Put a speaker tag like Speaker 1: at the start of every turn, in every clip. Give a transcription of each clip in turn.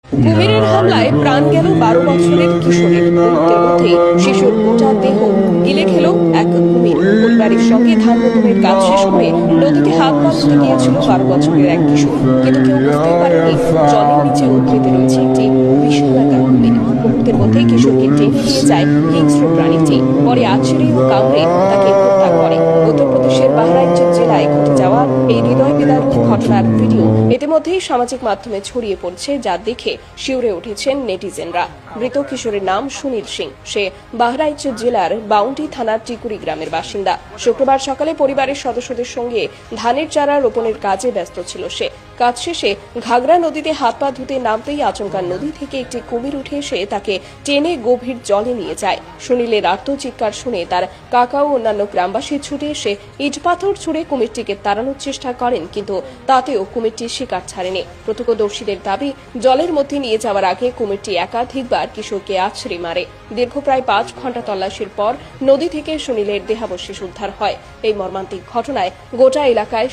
Speaker 1: কুমিরের হামলায় প্রাণ গেল 12 বছরের কিশোরের। মুহূর্তের মধ্যেই শিশুর গোটা দেহ গিলে খেল এক কুমির। পরিবারের সঙ্গে ধান রোপণের কাজ শেষ করে নদীতে হাত পা ধুতে গিয়েছিল 12 বছরের এক কিশোর, কিন্তু কেউ বুঝতে পারেনি জলের নিচে উদ্ভিদে রয়েছে একটি বিশালাকার কুমির। মুহূর্তের মধ্যেই কিশোরকে টেনে নিয়ে যায় হিংস্র প্রাণীটি। পরে আছড়ে ও কামড়ে তাকে হত্যা করে। উত্তরপ্রদেশের বাহরাইচ জেলায় ঘটে যাওয়া এই হৃদয় বিদারক ঘটনার ভিডিও ইতিমধ্যেই সামাজিক মাধ্যমে ছড়িয়ে পড়ছে, যা দেখে শিউরে উঠেছেন নেটিজেনরা। মৃত কিশোরের নাম সুনীল সিং। সে বাহরাইচ জেলার বাউন্টি থানার টিকুরি গ্রামের বাসিন্দা। শুক্রবার সকালে পরিবারের সদস্যদের সঙ্গে ধানের চারা রোপণের কাজে ব্যস্ত ছিল সে। কাজ শেষে ঘাগড়া নদীতে হাত পা ধুতে নামতেই আচমকা নদী থেকে একটি কুমির উঠে এসে তাকে টেনে গভীর জলে নিয়ে যায়। সুনীলের আর্তচিৎকার শুনে তার কাকা ও অন্যান্য গ্রামবাসী ছুটে এসে ইট পাথর ছুড়ে কুমিরটিকে তাড়ানোর চেষ্টা করেন, কিন্তু তাতেও কুমিরটি শিকার ছাড়েনি। প্রত্যক্ষদর্শীদের দাবি, জলের মধ্যে নিয়ে যাওয়ার আগে কুমিরটি একাধিকবার কিশোরকে আছড়ে মারে। দীর্ঘ প্রায় 5 ঘন্টা তল্লাশির পর নদী থেকে সুনীলের দেহাবশেষ উদ্ধার হয়। এই মর্মান্তিক ঘটনায় গোটা এলাকায়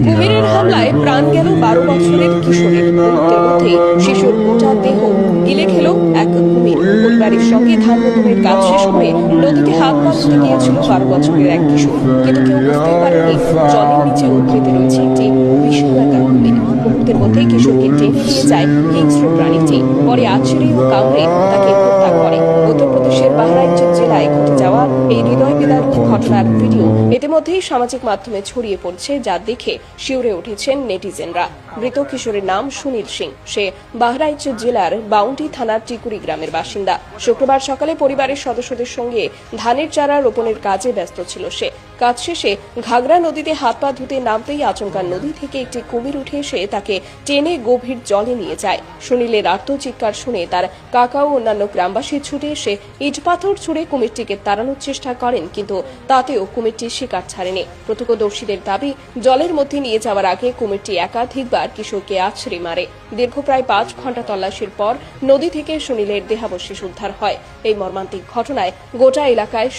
Speaker 1: কুমিরের হামলায় প্রাণ গেল 12 বছরের কিশোরের। মুহূর্তের মধ্যেই শিশুর গোটা দেহ গিলে খেল এক কুমির। পরিবারের সঙ্গে ধান রোপণের কাজ শেষ করে নদীতে হাত পা ধুতে গিয়েছিল 12 বছরের এক কিশোর, কিন্তু কেউ বুঝতে পারেনি জলের নিচে উদ্ভিদে রয়েছে একটি বিশালাকার কুমির। মুহূর্তের মধ্যেই কিশোরকে টেনে নিয়ে যায় হিংস্র প্রাণীটি। পরে আছড়ে ও কামড়ে তাকে হত্যা করে। উত্তরপ্রদেশের বাহরাইচ জেলায় ঘটে যাওয়া এই হৃদয় বিদারক ঘটনার ভিডিও ইতিমধ্যেই সামাজিক মাধ্যমে ছড়িয়ে পড়ছে, যা দেখে শিউরে উঠেছেন নেটিজেনরা। মৃত কিশোরের নাম সুনীল সিং। সে বাহরাইচ জেলার বাউন্টি থানার টিকুরি গ্রামের বাসিন্দা। শুক্রবার সকালে পরিবারের সদস্যদের সঙ্গে ধানের চারা রোপণের কাজে ব্যস্ত ছিল সে। কাজ শেষে ঘাগড়া নদীতে হাত পা ধুতে নামতেই আচমকা নদী থেকে একটি কুমির উঠে এসে তাকে টেনে গভীর জলে নিয়ে যায়। সুনীলের আর্তচিৎকার শুনে তার কাকা ও অন্যান্য গ্রামবাসী ছুটে এসে ইট পাথর ছুড়ে কুমিরটিকে তাড়ানোর চেষ্টা করেন, কিন্তু তাতেও কুমিরটি শিকার ছাড়েনি। প্রত্যক্ষদর্শীদের দাবি, জলের মধ্যে নিয়ে যাওয়ার আগে কুমিরটি একাধিকবার কিশোরকে আছড়ে মারে। দীর্ঘ প্রায় 5 ঘন্টা তল্লাশির পর নদী থেকে সুনীলের দেহাবশেষ উদ্ধার হয়। এই মর্মান্তিক ঘটনায় গোটা এলাকায়